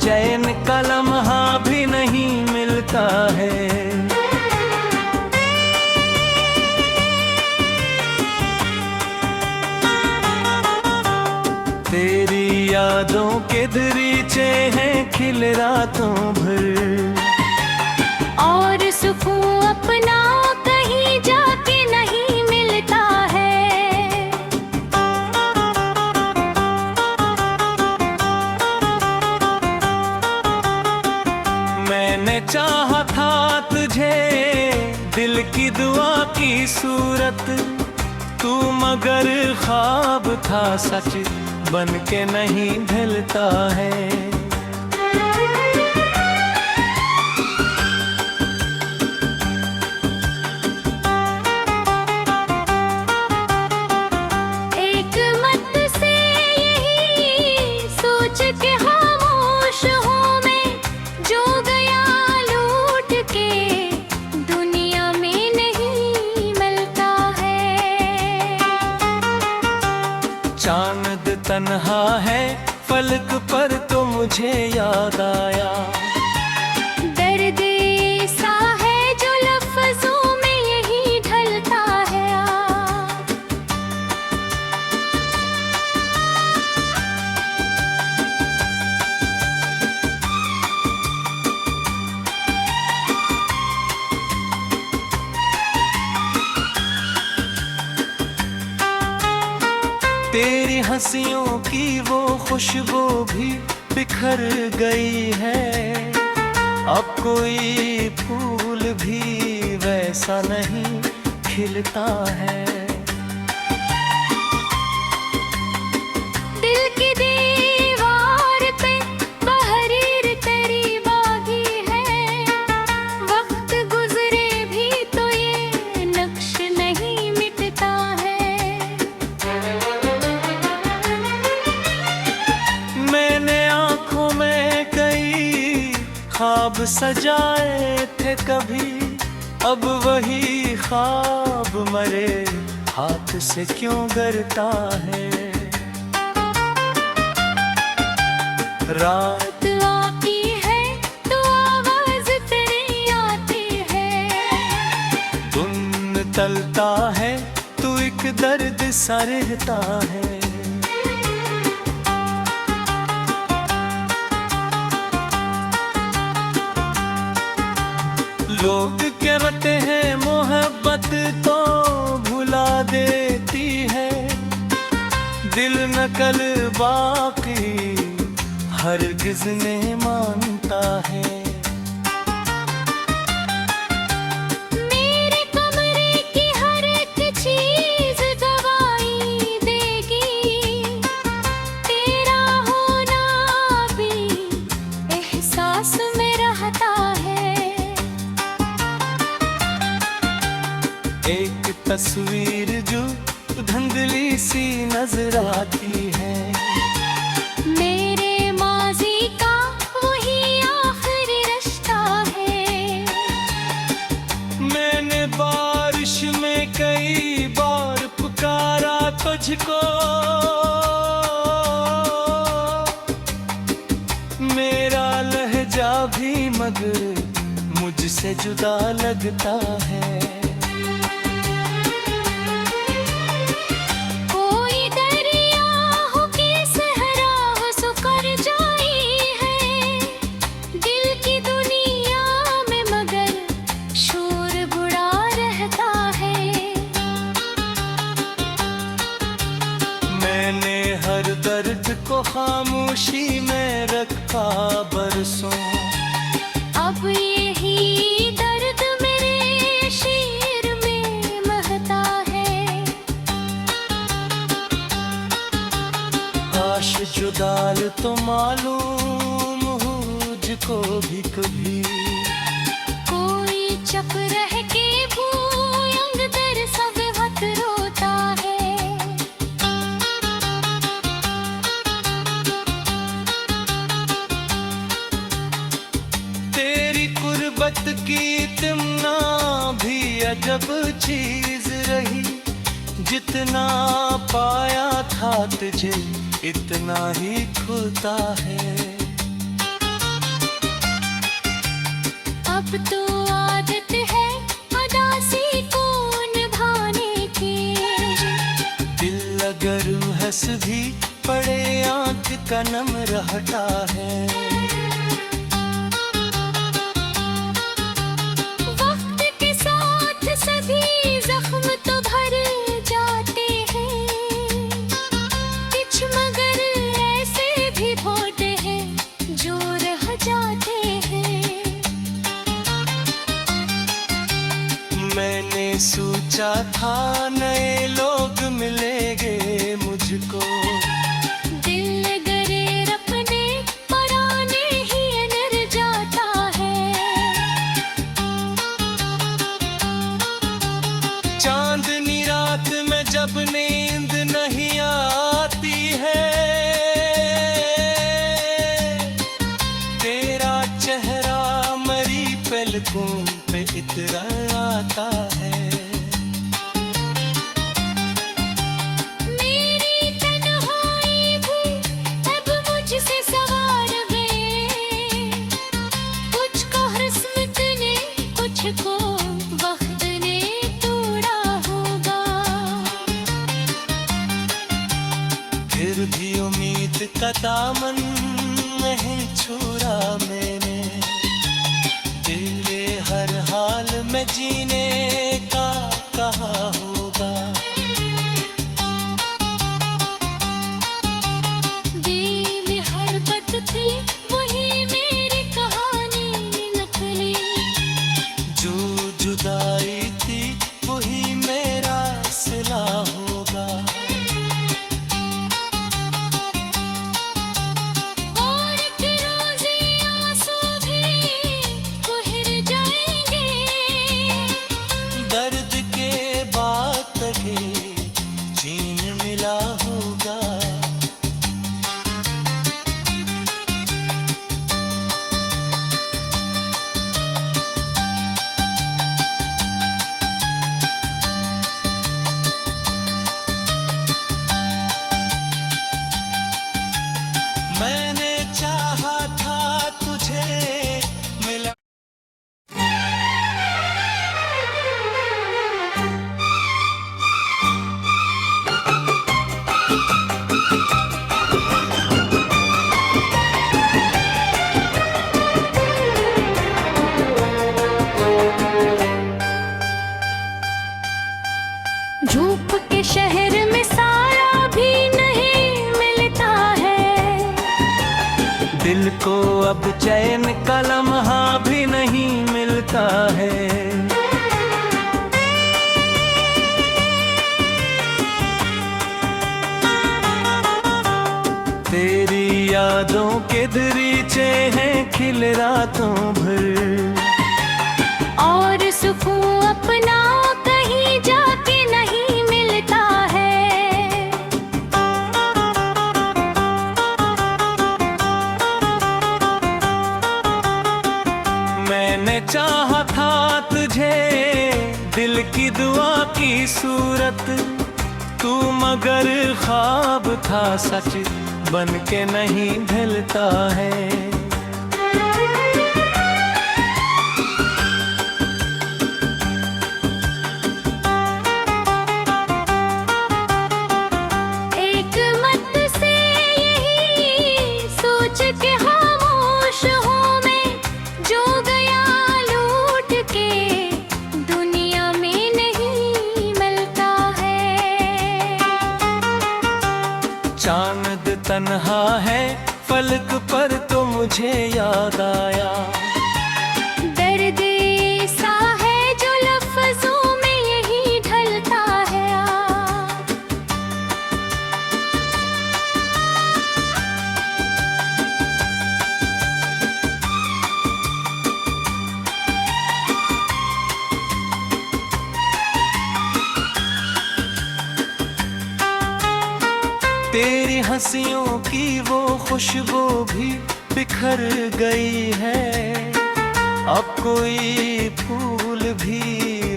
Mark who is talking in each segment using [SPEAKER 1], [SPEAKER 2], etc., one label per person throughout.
[SPEAKER 1] चैन का लम्हा भी नहीं मिलता है। तेरी यादों के दरीचे हैं खिल रातों भर,
[SPEAKER 2] और सुकून अपना कहीं जाके नहीं मिलता है।
[SPEAKER 1] मैंने चाहा था तुझे दिल की दुआ की सूरत, तू मगर ख्वाब था सच बन के नहीं ढलता है।
[SPEAKER 2] एक मत से यही सोच के खामोश हूँ मैं, जो गया लूट के दुनिया में नहीं मिलता है।
[SPEAKER 1] चांद तन्हा है फलक पर तो मुझे याद आया,
[SPEAKER 2] दर्द ऐसा है जो लफ्जों में यही ढलता है।
[SPEAKER 1] तेरी हंसियों की वो खुशबू भी बिखर गई है, अब कोई फूल भी वैसा नहीं खिलता है।
[SPEAKER 2] दिल की दीवार पे बहरीर तेरी बागी है, वक्त गुजरे भी तो ये नक्श नहीं मिटता है।
[SPEAKER 1] मैंने आंखों में कई ख्वाब सजाए थे कभी, अब वही ख्वाब मरे हाथ से क्यों गिरता है। रात
[SPEAKER 2] आती है तो आवाज तेरी आती है,
[SPEAKER 1] धुन तलता है तो एक दर्द सा रहता है। लोग कहते हैं मोहब्बत तो भुला देती है, दिल नकल बाकी हरगिज नहीं मानता है।
[SPEAKER 2] मेरे कमरे की हर एक चीज गवाही देगी, तेरा होना भी एहसास में रहता है।
[SPEAKER 1] एक तस्वीर जो धुंधली सी नजर आती है,
[SPEAKER 2] मेरे माजी का वही आखिरी रिश्ता है।
[SPEAKER 1] मैंने बारिश में कई बार पुकारा तुझको, मेरा लहजा भी मगर मुझसे जुदा लगता है।
[SPEAKER 2] कोई दरिया हो के सहरा हो सुकर जाई है, दिल की दुनिया में मगर शोर बुरा रहता है।
[SPEAKER 1] मैंने हर दर्द को खामोशी में रखा बरसों,
[SPEAKER 2] अब यही दर्द मेरे शेर में महता है।
[SPEAKER 1] काश जुदाल तो मालूम हो मुझको भी कभी,
[SPEAKER 2] कोई चप रह के भूयंग दर सब वक्त रोता है।
[SPEAKER 1] तेरी कुर्बत की तिमना भी अजब चीज रही, जितना पाया था तुझे इतना ही खुदा है।
[SPEAKER 2] अब तो आदत है उदासी को निभाने की।
[SPEAKER 1] दिल अगर हंस भी पड़े आंख का नम रहता है।
[SPEAKER 2] वक्त के साथ सभी जख्म तो भर जाते हैं, कुछ मगर ऐसे भी होते हैं जो रह जाते हैं।
[SPEAKER 1] मैंने सोचा था नए लोग मिलेंगे मुझको,
[SPEAKER 2] दिल गरे रखने पुराने ही अनर जाता है।
[SPEAKER 1] चांदनी रात में जब नींद नहीं आती है, तेरा चेहरा मरी पलकों पे इतना आता है।
[SPEAKER 2] मेरी तन्हाई भी अब मुझसे सवार गए, कुछ को किस्मत ने कुछ को वक्त ने तोड़ा होगा।
[SPEAKER 1] फिर भी उम्मीद का दामन नहीं छोड़ा मैंने, तेरे हर हाल में जीने का कहा होगा।
[SPEAKER 2] दिल में हरकत थी वही मेरी कहानी नकली,
[SPEAKER 1] जो जुदाई थी वही मेरा सिला होगा।
[SPEAKER 2] और एक रोज़ ये आंसू भी बह जाएंगे,
[SPEAKER 1] दर्द के बाद तके चैन मिला होगा। मैंने चाहा था तुझे मिला।
[SPEAKER 2] धूप के शहर में साया भी नहीं मिलता है,
[SPEAKER 1] दिल को अब चैन का लम्हा भी नहीं मिलता है। तेरी यादों के दरीचे हैं खिल रातों भर,
[SPEAKER 2] और सुकून अपना कहीं जाके नहीं मिलता है।
[SPEAKER 1] मैंने चाहा था तुझे दिल की दुआ की सूरत, तू मगर ख्वाब था सच बन के नहीं ढलता है।
[SPEAKER 2] एक मत से यही सोच के खामोश हूँ मैं, जो गया लूट के दुनिया में नहीं मिलता है।
[SPEAKER 1] चांद तन्हा है फलक पर तो मुझे याद आया,
[SPEAKER 2] दर्द ऐसा है जो लफ्जों में यही ढलता है।
[SPEAKER 1] तेरी हंसियों की वो खुशबू भी बिखर गई है, अब कोई फूल भी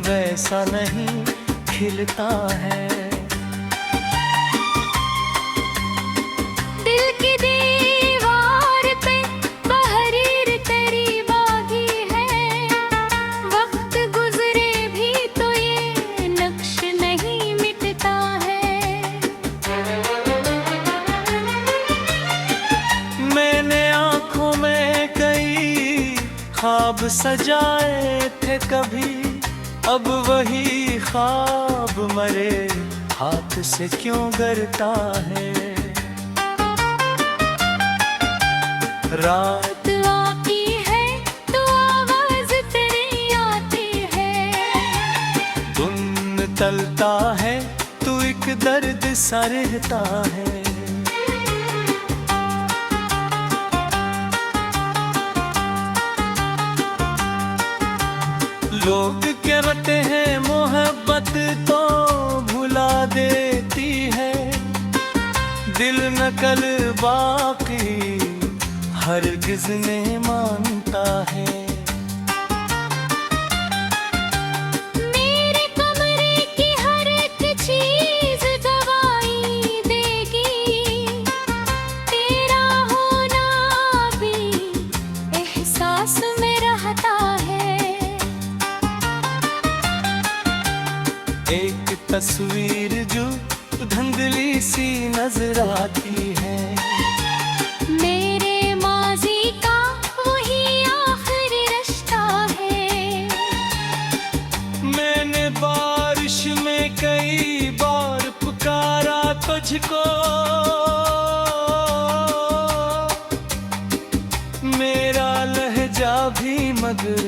[SPEAKER 1] वैसा नहीं खिलता है।
[SPEAKER 2] दिल की दीवार पे बहरीर तेरी बागी है,
[SPEAKER 1] ख्वाब सजाए थे कभी, अब वही ख्वाब मरे हाथ से क्यों गरता है। रात
[SPEAKER 2] आती है तो आवाज तेरी आती है,
[SPEAKER 1] धुन तलता है तो एक दर्द सा रहता है। लोग कहते हैं मोहब्बत तो भुला देती है, दिल नकल बाकी हरगिज नहीं मानता है।
[SPEAKER 2] मेरे कमरे की हर एक चीज गवाही देगी, तेरा होना भी एहसास में रहता है।
[SPEAKER 1] एक तस्वीर जो धुंधली सी नजर आती है,
[SPEAKER 2] मेरे माजी का वही आखिरी रिश्ता है।
[SPEAKER 1] मैंने बारिश में कई बार पुकारा तुझको, मेरा लहजा भी मगर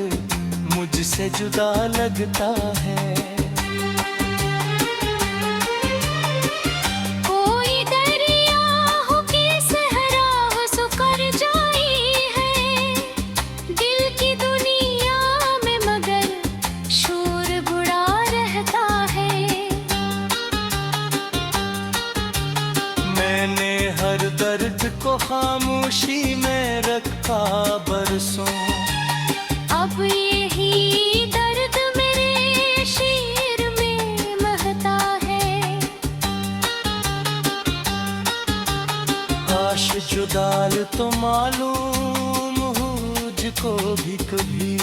[SPEAKER 1] मुझसे जुदा लगता है। मैंने हर दर्द को खामोशी में रखा बरसों,
[SPEAKER 2] अब यही दर्द मेरे शेर में महता है।
[SPEAKER 1] काश जुदाल तो मालूम हो मुझको भी कभी,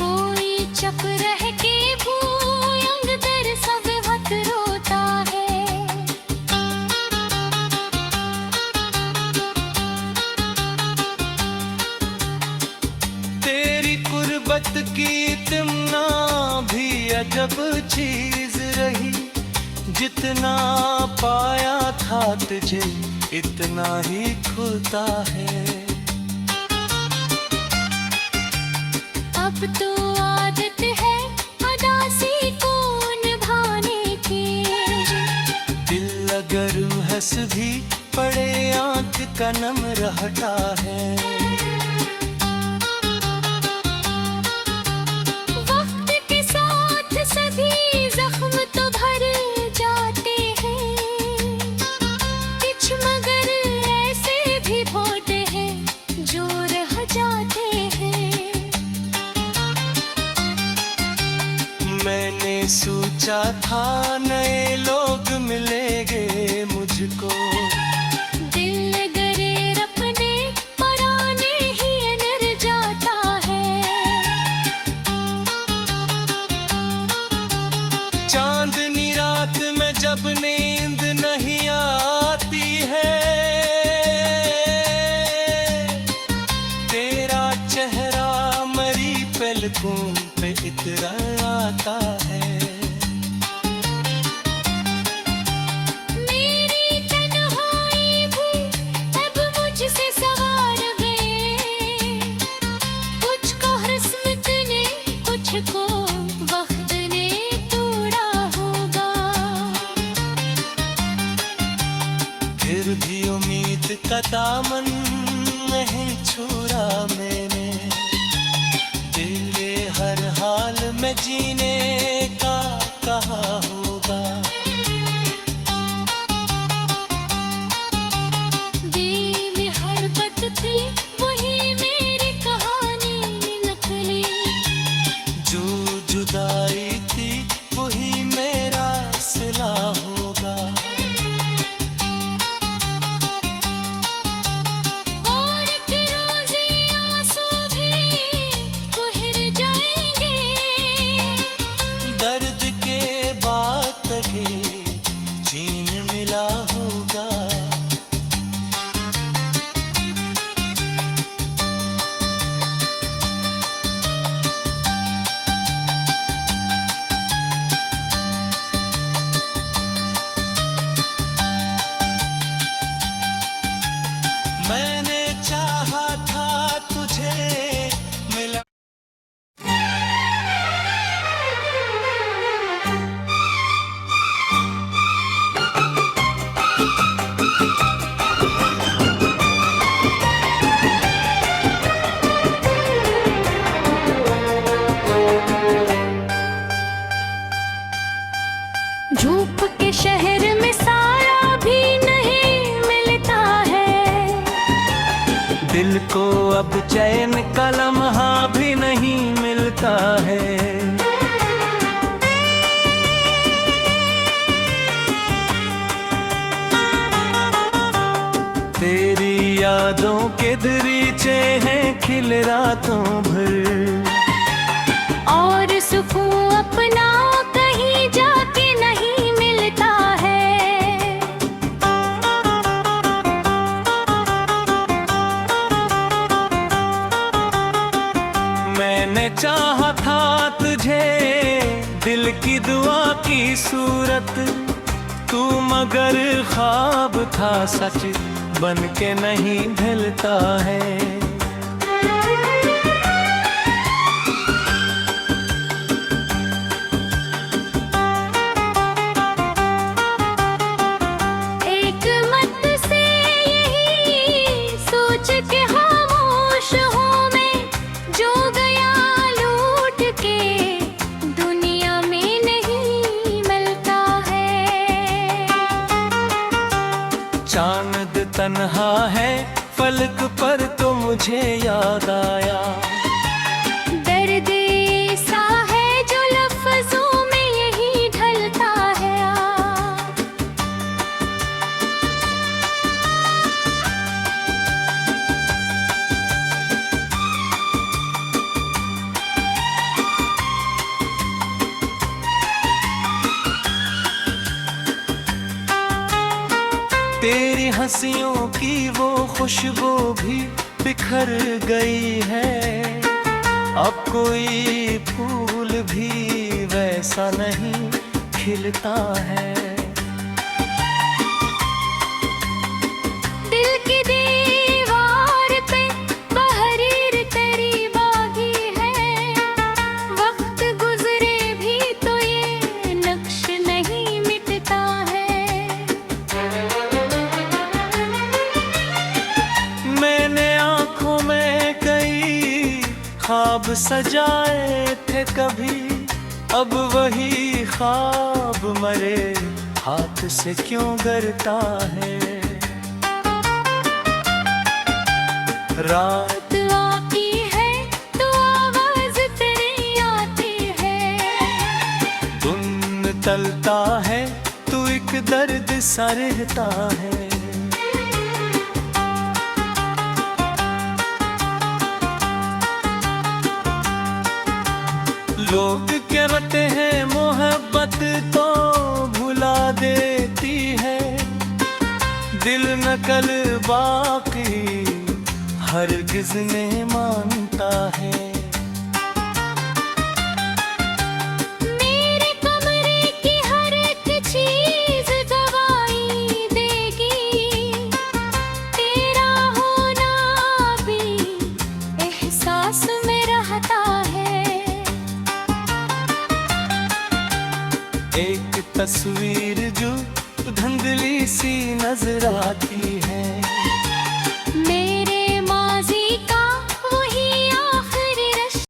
[SPEAKER 2] कोई चप रह के भूयंग दर सब वक्त रोता है।
[SPEAKER 1] गुर्बत की तुमना भी अजब चीज रही, जितना पाया था तुझे इतना ही खुदा है।
[SPEAKER 2] अब तो आदत है उदासी को निभाने की,
[SPEAKER 1] दिल अगर हंस भी पड़े आंख का नम रहता है।
[SPEAKER 2] सभी जख्म तो भर जाते हैं, कुछ मगर ऐसे भी होते हैं जो रह जाते हैं।
[SPEAKER 1] मैंने सोचा था नए लोग मिलेंगे मुझको,
[SPEAKER 2] दिल गरे रखने पुराने ही नर जाता है।
[SPEAKER 1] चांदनी रात में जब नींद नहीं आती है, तेरा चेहरा मरी पलकों पे इतरा आता है।
[SPEAKER 2] मेरी तन्हाई भी अब मुझसे सवार गए, कुछ को किस्मत ने कुछ को वक्त ने तोड़ा होगा।
[SPEAKER 1] फिर भी उम्मीद का दामन नहीं छोड़ा मैंने, तेरे हर हाल में जीने का कहा होगा।
[SPEAKER 2] दिल में हरकत थी वही मेरी कहानी नकली,
[SPEAKER 1] जो जुदाई थी वही मेरा सिला होगा। अब चैन का लम्हा भी नहीं मिलता है। तेरी यादों के दरीचे हैं खिल रातों भर,
[SPEAKER 2] और सुकून अपना कहीं जाके नहीं मिलता है।
[SPEAKER 1] मैंने चाहा था तुझे दिल की दुआ की सूरत, तू मगर ख्वाब था सच बन के नहीं ढलता है।
[SPEAKER 2] एक मत से यही सोच के खामोश हूँ मैं, जो गया लूट के दुनिया में नहीं मिलता है।
[SPEAKER 1] चांद तन्हा है फलक पर तो मुझे याद आया,
[SPEAKER 2] दर्द ऐसा है जो लफ्जों में यही ढलता है।
[SPEAKER 1] तेरी हंसियों की वो खुशबू भी बिखर गई है, अब कोई फूल भी वैसा नहीं खिलता है।
[SPEAKER 2] दिल की दीवार पे बहरीर तेरी बागी है, वक्त गुजरे भी तो ये नक्श नहीं मिटता है।
[SPEAKER 1] मैंने आंखों में कई ख्वाब सजाए थे कभी, अब वही ख्वाब मरे हाथ से क्यों गिरता है। रात
[SPEAKER 2] आती है तो आवाज तेरी आती है,
[SPEAKER 1] धुन तलता है तो एक दर्द सा रहता है। लोग कहते हैं मोहब्बत तो भुला देती है, दिल नकल बाकी हरगिज नहीं मानता है।
[SPEAKER 2] मेरे कमरे की हर एक चीज गवाही देगी, तेरा होना भी एहसास में रहता है।
[SPEAKER 1] एक तस्वीर जो धुंधली सी नजर आती